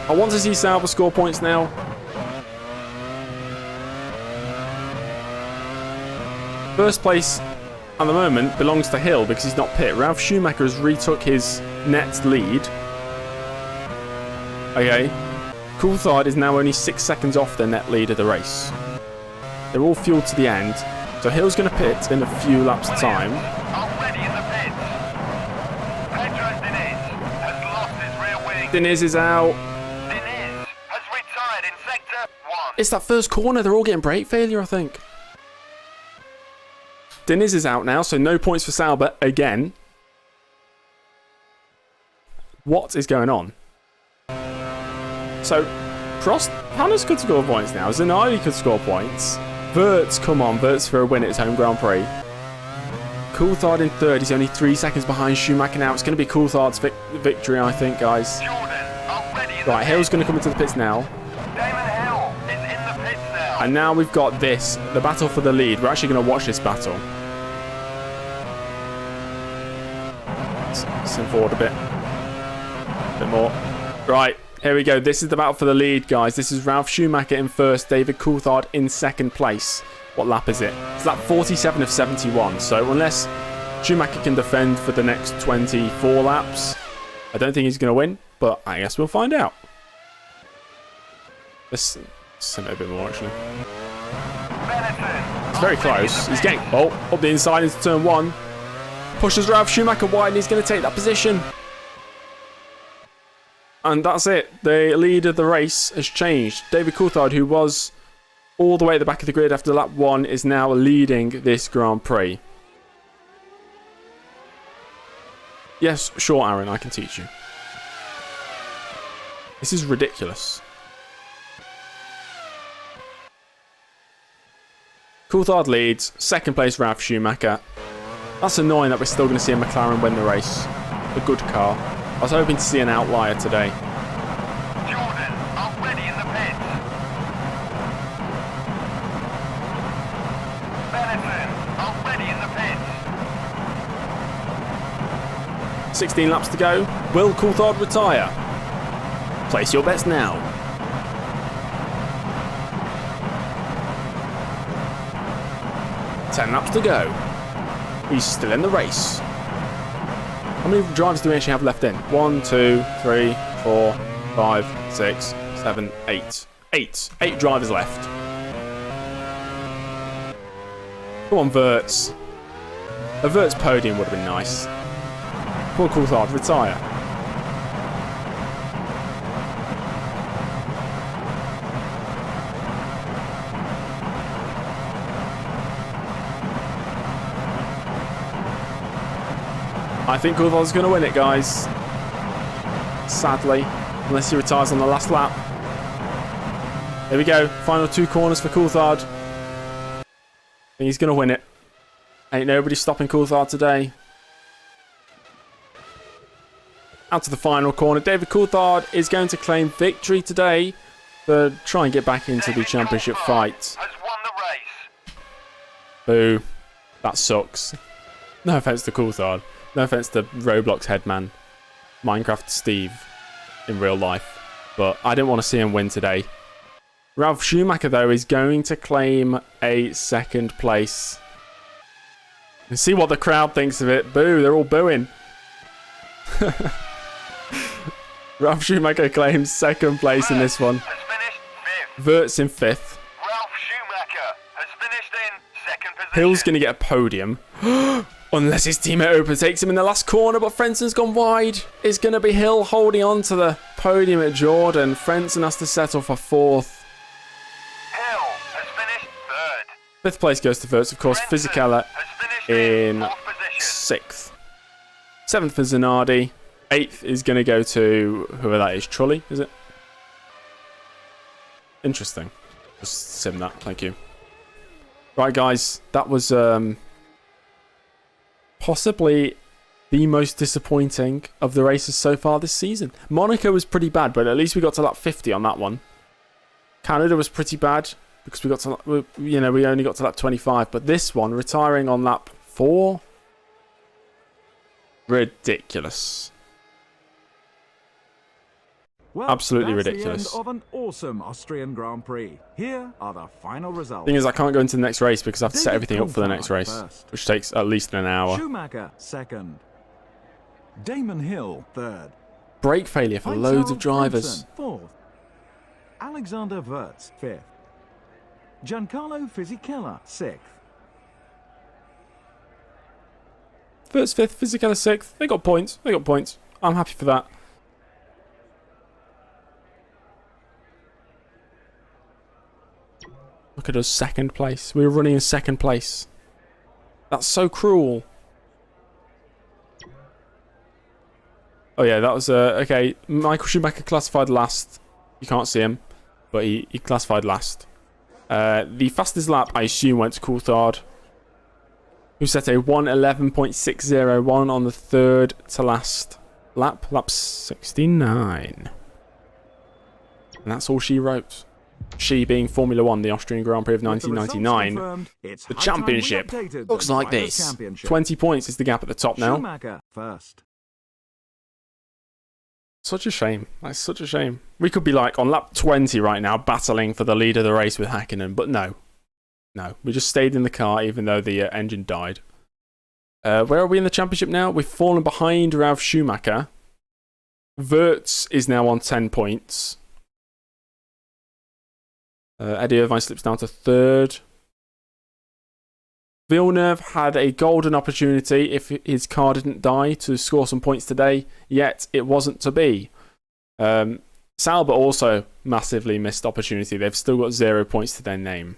I want to see Sauber score points now. First place at the moment belongs to Hill because he's not pit. Ralf Schumacher has retook his net lead. Okay. Coulthard is now only 6 seconds off the net lead of the race. They're all fueled to the end. So Hill's going to pit in a few laps' time. Already in the pits. Pedro Diniz has lost his rear wing. Diniz is out. Diniz has retired in sector 1. It's that first corner. They're all getting brake failure, I think. Diniz is out now, so no points for Sauber again. What is going on? So, Panis could score points now. Zanardi could score points. Wirtz, come on, Wirtz for a win at his home Grand Prix. Coulthard in 3rd. He's only 3 seconds behind Schumacher now. It's going to be Coulthard's victory, I think, guys. Right, Hill's going to come into the pits now. And now we've got this, the battle for the lead. We're actually going to watch this battle. Send forward a bit more. Right, here we go. This is the battle for the lead, guys. This is Ralf Schumacher in 1st, David Coulthard in 2nd place. What lap is it? It's lap 47 of 71. So unless Schumacher can defend for the next 24 laps, I don't think he's going to win, but I guess we'll find out. Let's send it a bit more, actually. It's very close. He's getting up the inside into turn 1. Pushes Ralf Schumacher wide and he's going to take that position. And that's it. The lead of the race has changed. David Coulthard, who was all the way at the back of the grid after lap 1, is now leading this Grand Prix. Yes, sure, Aaron, I can teach you. This is ridiculous. Coulthard leads. 2nd place, Ralf Schumacher. That's annoying that we're still going to see a McLaren win the race. A good car. I was hoping to see an outlier today. Jordan already in the pits. Benetton already in the pits. 16 laps to go. Will Coulthard retire? Place your bets now. 10 laps to go. He's still in the race. How many drivers do we actually have left in? 1, 2, 3, 4, 5, 6, 7, 8. 8 drivers left. Come on, Wirtz. A Wirtz podium would have been nice. Come on, Coulthard, retire. I think Coulthard's going to win it, guys. Sadly, unless he retires on the last lap. Here we go. Final 2 corners for Coulthard. I think he's going to win it. Ain't nobody stopping Coulthard today. Out to the final corner. David Coulthard is going to claim victory today to try and get back into the championship fight. Has won the race. Boo. That sucks. No offense to Coulthard. No offense to Roblox headman. Minecraft Steve in real life. But I didn't want to see him win today. Ralf Schumacher, though, is going to claim a 2nd place. And see what the crowd thinks of it. Boo, they're all booing. Ralf Schumacher claims 2nd place in this one. Has finished 5th. Vert's in 5th. Ralf Schumacher has finished in 2nd position. Hill's going to get a podium. Unless his teammate overtakes him in the last corner, but Frenzen's gone wide. It's going to be Hill holding on to the podium at Jordan. Frenzen has to settle for 4th. Hill has finished 3rd. 5th place goes to Verts, of course. Frentzen Fisichella has finished in 4th position. 6th. 7th for Zanardi. 8th is going to go to whoever that is. Trulli, is it? Interesting. Just sim that. Thank you. Right, guys. That was possibly the most disappointing of the races so far this season. Monaco was pretty bad, but at least we got to lap 50 on that one. Canada was pretty bad because we got to, we only got to lap 25. But this one, retiring on lap 4, ridiculous. Well, Absolutely that's ridiculous. The end of an awesome Austrian Grand Prix. Here are the final results. Thing is, I can't go into the next race because I have to set David everything up for the next Coulthard race, first. which takes at least an hour. Schumacher 2nd. Damon Hill 3rd. Brake failure for loads of drivers. 4th. Alexander Verts 5th. Giancarlo Fisichella 6th. Verts 5th, Fisichella 6th. They got points. They got points. I'm happy for that. Look at us, 2nd place. We were running in 2nd place. That's so cruel. Oh yeah, that was okay. Michael Schumacher classified last. You can't see him, but he classified last. The fastest lap, I assume, went to Coulthard, who set a 1:11.601 on the 3rd to last lap. Lap 69. And that's all she wrote. She being Formula 1, the Austrian Grand Prix of 1999. The championship looks like this. 20 points is the gap at the top now. Schumacher first. Such a shame. That's such a shame. We could be like on lap 20 right now, battling for the lead of the race with Hakkinen, but no. No, we just stayed in the car even though the engine died. Where are we in the championship now? We've fallen behind Ralf Schumacher. Verts is now on 10 points. Eddie Irvine slips down to 3rd. Villeneuve had a golden opportunity if his car didn't die to score some points today, yet it wasn't to be. Sauber also massively missed opportunity. They've still got 0 points to their name.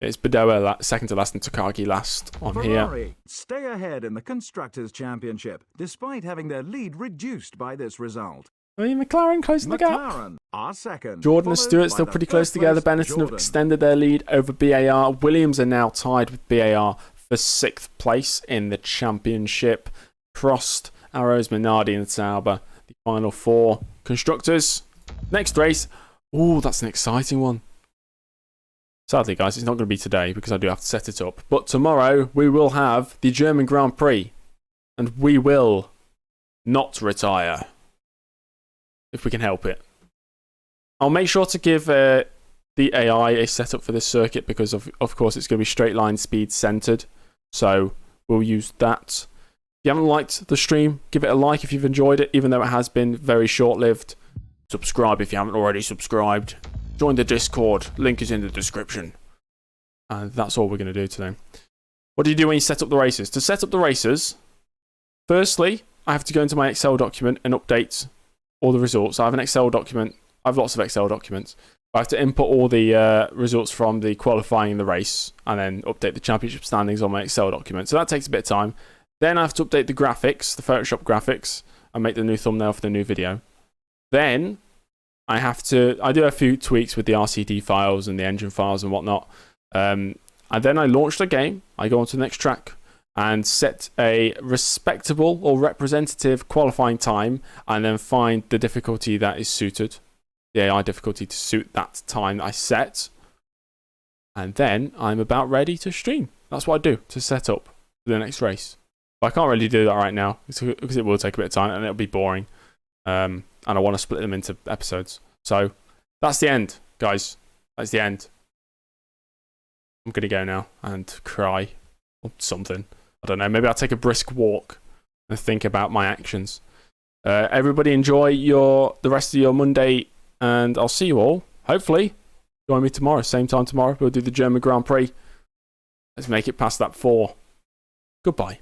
It's Bedoya 2nd to last and Takagi last on Ferrari here. stay ahead in the Constructors' Championship, despite having their lead reduced by this result. I mean, McLaren closing the gap. McLaren are 2nd. Jordan and followed Stewart by still the pretty close first together. place, Benetton have Jordan. extended their lead over BAR. Williams are now tied with BAR for 6th place in the championship. Prost, Arrows, Minardi and Sauber. The final 4 constructors. Next race. Ooh, that's an exciting one. Sadly, guys, it's not going to be today because I do have to set it up. But tomorrow we will have the German Grand Prix. And we will not retire. If we can help it. I'll make sure to give the AI a setup for this circuit because of course it's going to be straight line speed centered. So we'll use that. If you haven't liked the stream, give it a like if you've enjoyed it, even though it has been very short-lived. Subscribe if you haven't already subscribed. Join the Discord. Link is in the description. And that's all we're going to do today. What do you do when you set up the races? To set up the races, firstly, I have to go into my Excel document and update all the results. I have an Excel document. I have lots of Excel documents. I have to input all the results from the qualifying in the race and then update the championship standings on my Excel document. So that takes a bit of time. Then I have to update the graphics, the Photoshop graphics, and make the new thumbnail for the new video. Then I do a few tweaks with the RCD files and the engine files and whatnot. And then I launch the game. I go on to the next track and set a respectable or representative qualifying time, and then find the difficulty that is suited, the AI difficulty to suit that time that I set. And then I'm about ready to stream. That's what I do to set up for the next race. But I can't really do that right now because it will take a bit of time and it'll be boring. And I want to split them into episodes. So that's the end, guys. That's the end. I'm going to go now and cry or something. I don't know. Maybe I'll take a brisk walk and think about my actions. Everybody enjoy the rest of your Monday, and I'll see you all. Hopefully, join me tomorrow. Same time tomorrow. We'll do the German Grand Prix. Let's make it past that 4. Goodbye.